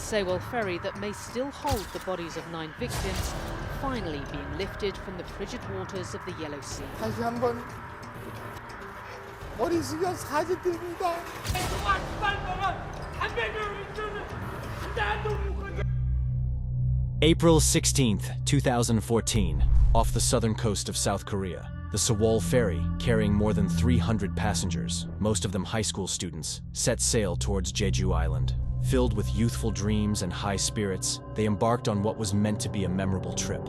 Sewol Ferry that may still hold the bodies of 9 victims finally being lifted from the frigid waters of the Yellow Sea. 다시 한번 머리 숙여 사죄 드립니다. April 16th, 2014, off the southern coast of South Korea, the Sewol Ferry, carrying more than 300 passengers, most of them high school students, set sail towards Jeju Island. Filled with youthful dreams and high spirits, they embarked on what was meant to be a memorable trip.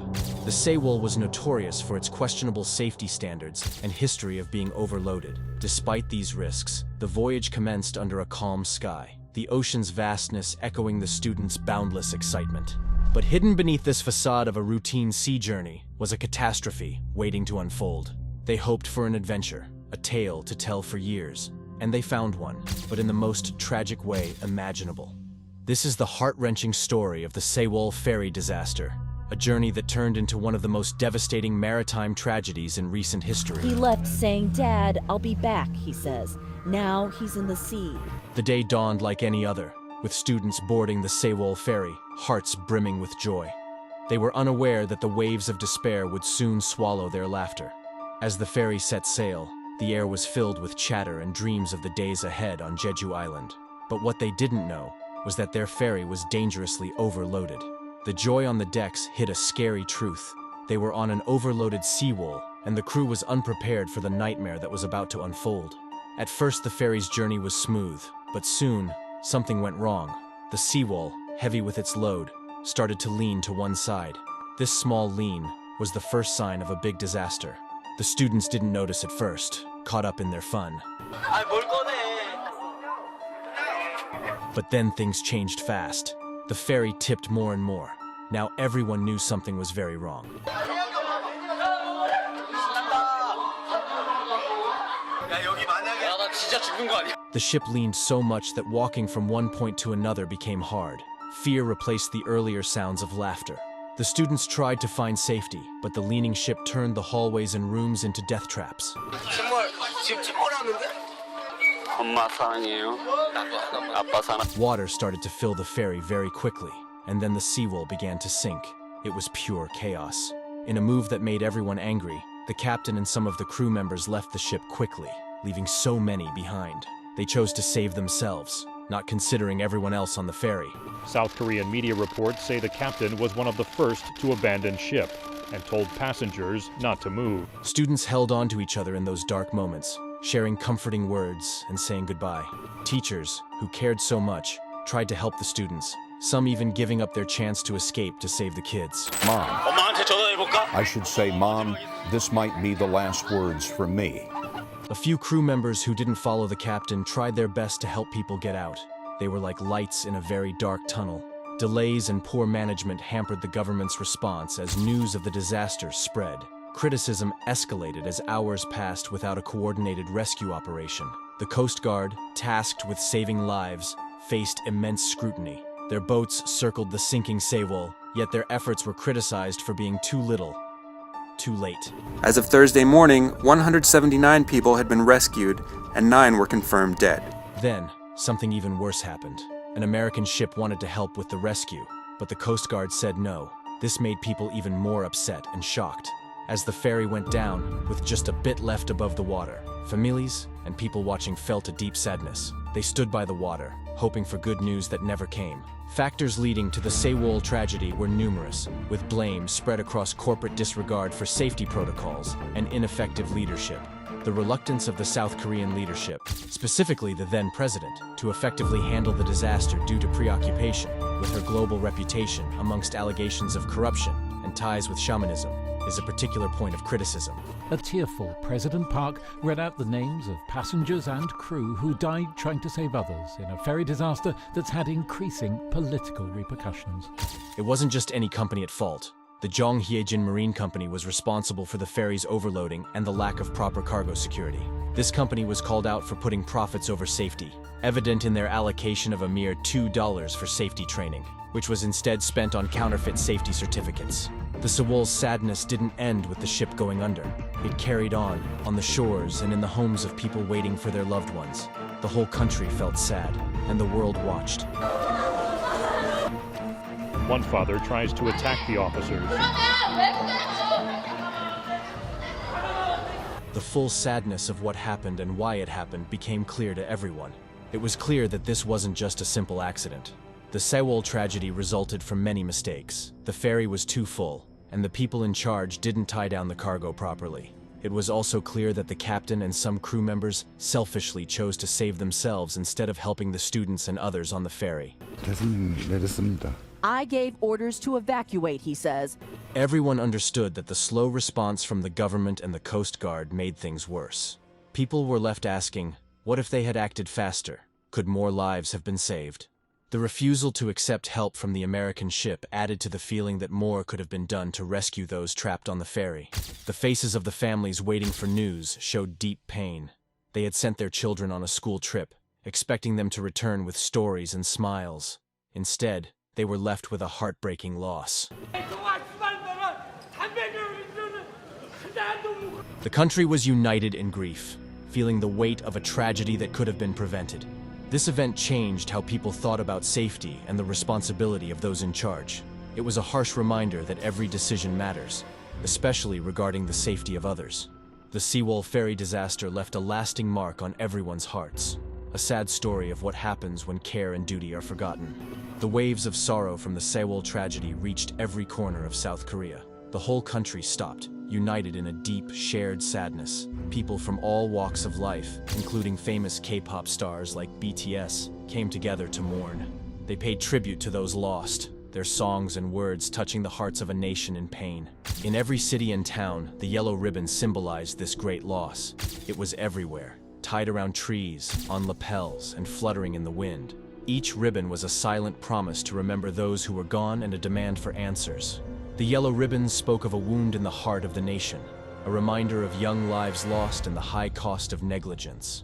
The Sewol was notorious for its questionable safety standards and history of being overloaded. Despite these risks, the voyage commenced under a calm sky, the ocean's vastness echoing the students' boundless excitement. But hidden beneath this facade of a routine sea journey was a catastrophe waiting to unfold. They hoped for an adventure, a tale to tell for years, and they found one, but in the most tragic way imaginable. This is the heart-wrenching story of the Sewol Ferry Disaster, a journey that turned into one of the most devastating maritime tragedies in recent history. He left saying, "Dad, I'll be back," he says. Now he's in the sea. The day dawned like any other, with students boarding the Sewol Ferry, hearts brimming with joy. They were unaware that the waves of despair would soon swallow their laughter. As the ferry set sail, the air was filled with chatter and dreams of the days ahead on Jeju Island. But what they didn't know was that their ferry was dangerously overloaded. The joy on the decks hid a scary truth. They were on an overloaded Sewol, and the crew was unprepared for the nightmare that was about to unfold. At first, the ferry's journey was smooth, but soon, something went wrong. The Sewol, heavy with its load, started to lean to one side. This small lean was the first sign of a big disaster. The students didn't notice at first, caught up in their fun. But then things changed fast. The ferry tipped more and more. Now everyone knew something was very wrong. The ship leaned so much that walking from one point to another became hard. Fear replaced the earlier sounds of laughter. The students tried to find safety, but the leaning ship turned the hallways and rooms into death traps. Water started to fill the ferry very quickly, and then the Sewol began to sink. It was pure chaos. In a move that made everyone angry, the captain and some of the crew members left the ship quickly, leaving so many behind. They chose to save themselves, not considering everyone else on the ferry. South Korean media reports say the captain was one of the first to abandon ship and told passengers not to move. Students held on to each other in those dark moments, sharing comforting words and saying goodbye. Teachers, who cared so much, tried to help the students, some even giving up their chance to escape to save the kids. Mom. I should say, Mom, this might be the last words from me. A few crew members who didn't follow the captain tried their best to help people get out. They were like lights in a very dark tunnel. Delays and poor management hampered the government's response as news of the disaster spread. Criticism escalated as hours passed without a coordinated rescue operation. The Coast Guard, tasked with saving lives, faced immense scrutiny. Their boats circled the sinking Sewol, yet their efforts were criticized for being too little, too late. As of Thursday morning, 179 people had been rescued and 9 were confirmed dead. Then, something even worse happened. An American ship wanted to help with the rescue, but the Coast Guard said no. This made people even more upset and shocked. As the ferry went down, with just a bit left above the water, families and people watching felt a deep sadness. They stood by the water, hoping for good news that never came. Factors leading to the Sewol tragedy were numerous, with blame spread across corporate disregard for safety protocols and ineffective leadership. The reluctance of the South Korean leadership, specifically the then president, to effectively handle the disaster due to preoccupation with her global reputation amongst allegations of corruption and ties with shamanism, is a particular point of criticism. A tearful President Park read out the names of passengers and crew who died trying to save others in a ferry disaster that's had increasing political repercussions. It wasn't just any company at fault. The Jonghyejin Marine Company was responsible for the ferry's overloading and the lack of proper cargo security. This company was called out for putting profits over safety, evident in their allocation of a mere $2 for safety training, which was instead spent on counterfeit safety certificates. The Sewol's sadness didn't end with the ship going under. It carried on the shores and in the homes of people waiting for their loved ones. The whole country felt sad, and the world watched. One father tries to attack the officers. The full sadness of what happened and why it happened became clear to everyone. It was clear that this wasn't just a simple accident. The Sewol tragedy resulted from many mistakes. The ferry was too full, and the people in charge didn't tie down the cargo properly. It was also clear that the captain and some crew members selfishly chose to save themselves instead of helping the students and others on the ferry. I gave orders to evacuate, he says. Everyone understood that the slow response from the government and the Coast Guard made things worse. People were left asking, what if they had acted faster? Could more lives have been saved? The refusal to accept help from the American ship added to the feeling that more could have been done to rescue those trapped on the ferry. The faces of the families waiting for news showed deep pain. They had sent their children on a school trip, expecting them to return with stories and smiles. Instead, they were left with a heartbreaking loss. The country was united in grief, feeling the weight of a tragedy that could have been prevented. This event changed how people thought about safety and the responsibility of those in charge. It was a harsh reminder that every decision matters, especially regarding the safety of others. The Sewol Ferry disaster left a lasting mark on everyone's hearts, a sad story of what happens when care and duty are forgotten. The waves of sorrow from the Sewol tragedy reached every corner of South Korea. The whole country stopped, united in a deep, shared sadness. People from all walks of life, including famous K-pop stars like BTS, came together to mourn. They paid tribute to those lost, their songs and words touching the hearts of a nation in pain. In every city and town, the yellow ribbon symbolized this great loss. It was everywhere, tied around trees, on lapels, and fluttering in the wind. Each ribbon was a silent promise to remember those who were gone and a demand for answers. The yellow ribbons spoke of a wound in the heart of the nation, a reminder of young lives lost and the high cost of negligence.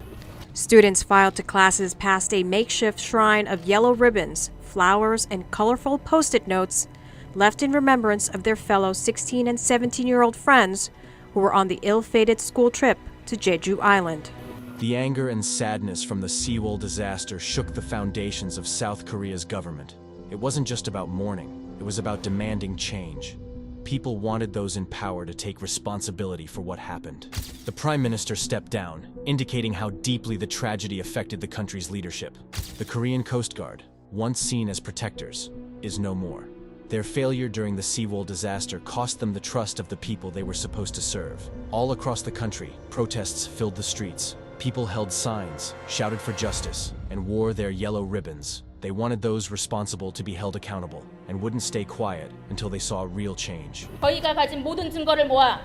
Students filed to classes past a makeshift shrine of yellow ribbons, flowers, and colorful post-it notes left in remembrance of their fellow 16- and 17-year-old friends who were on the ill-fated school trip to Jeju Island. The anger and sadness from the Sewol disaster shook the foundations of South Korea's government. It wasn't just about mourning. It was about demanding change. People wanted those in power to take responsibility for what happened. The Prime Minister stepped down, indicating how deeply the tragedy affected the country's leadership. The Korean Coast Guard, once seen as protectors, is no more. Their failure during the Sewol disaster cost them the trust of the people they were supposed to serve. All across the country, protests filled the streets. People held signs, shouted for justice, and wore their yellow ribbons. They wanted those responsible to be held accountable and wouldn't stay quiet until they saw real change. 저희가 가진 모든 증거를 모아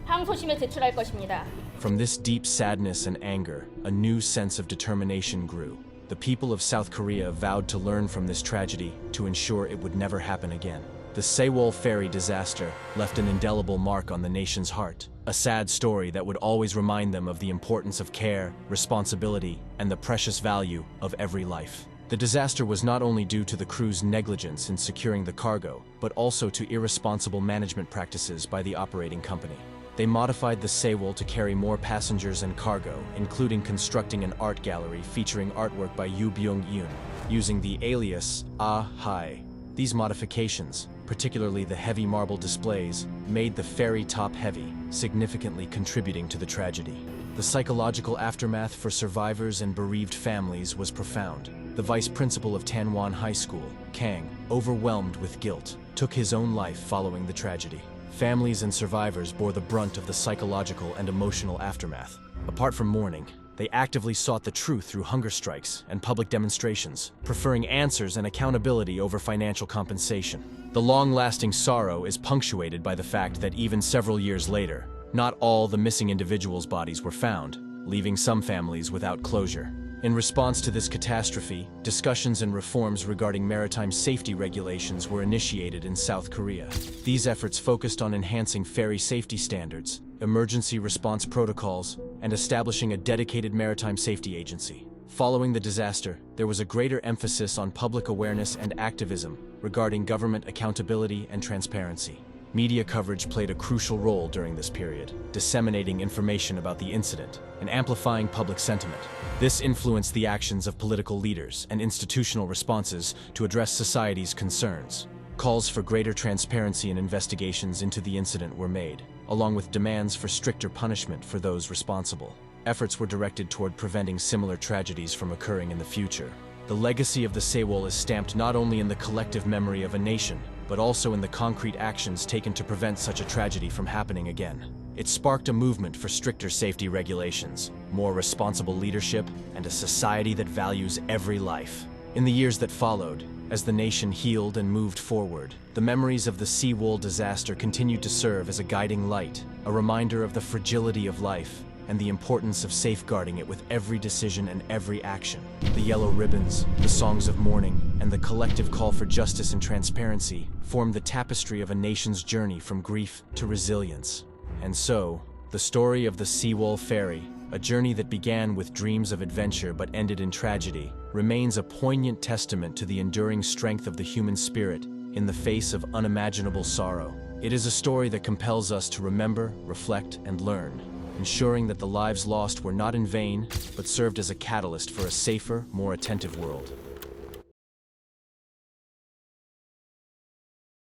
항소심에 제출할 것입니다. From this deep sadness and anger, a new sense of determination grew. The people of South Korea vowed to learn from this tragedy to ensure it would never happen again. The Sewol Ferry disaster left an indelible mark on the nation's heart, a sad story that would always remind them of the importance of care, responsibility, and the precious value of every life. The disaster was not only due to the crew's negligence in securing the cargo, but also to irresponsible management practices by the operating company. They modified the Sewol to carry more passengers and cargo, including constructing an art gallery featuring artwork by Yoo Byung-yoon, using the alias Ah Hai. These modifications, particularly the heavy marble displays, made the ferry top-heavy, significantly contributing to the tragedy. The psychological aftermath for survivors and bereaved families was profound. The vice principal of Danwon High School, Kang, overwhelmed with guilt, took his own life following the tragedy. Families and survivors bore the brunt of the psychological and emotional aftermath. Apart from mourning, they actively sought the truth through hunger strikes and public demonstrations, preferring answers and accountability over financial compensation. The long-lasting sorrow is punctuated by the fact that even several years later, not all the missing individuals' bodies were found, leaving some families without closure. In response to this catastrophe, discussions and reforms regarding maritime safety regulations were initiated in South Korea. These efforts focused on enhancing ferry safety standards, emergency response protocols, and establishing a dedicated maritime safety agency. Following the disaster, there was a greater emphasis on public awareness and activism regarding government accountability and transparency. Media coverage played a crucial role during this period, disseminating information about the incident and amplifying public sentiment. This influenced the actions of political leaders and institutional responses to address society's concerns. Calls for greater transparency and investigations into the incident were made, along with demands for stricter punishment for those responsible. Efforts were directed toward preventing similar tragedies from occurring in the future. The legacy of the Sewol is stamped not only in the collective memory of a nation, but also in the concrete actions taken to prevent such a tragedy from happening again. It sparked a movement for stricter safety regulations, more responsible leadership, and a society that values every life. In the years that followed, as the nation healed and moved forward, the memories of the Sewol disaster continued to serve as a guiding light, a reminder of the fragility of life and the importance of safeguarding it with every decision and every action. The yellow ribbons, the songs of mourning, and the collective call for justice and transparency formed the tapestry of a nation's journey from grief to resilience. And so, the story of the Sewol Ferry, a journey that began with dreams of adventure but ended in tragedy, remains a poignant testament to the enduring strength of the human spirit in the face of unimaginable sorrow. It is a story that compels us to remember, reflect, and learn, ensuring that the lives lost were not in vain, but served as a catalyst for a safer, more attentive world.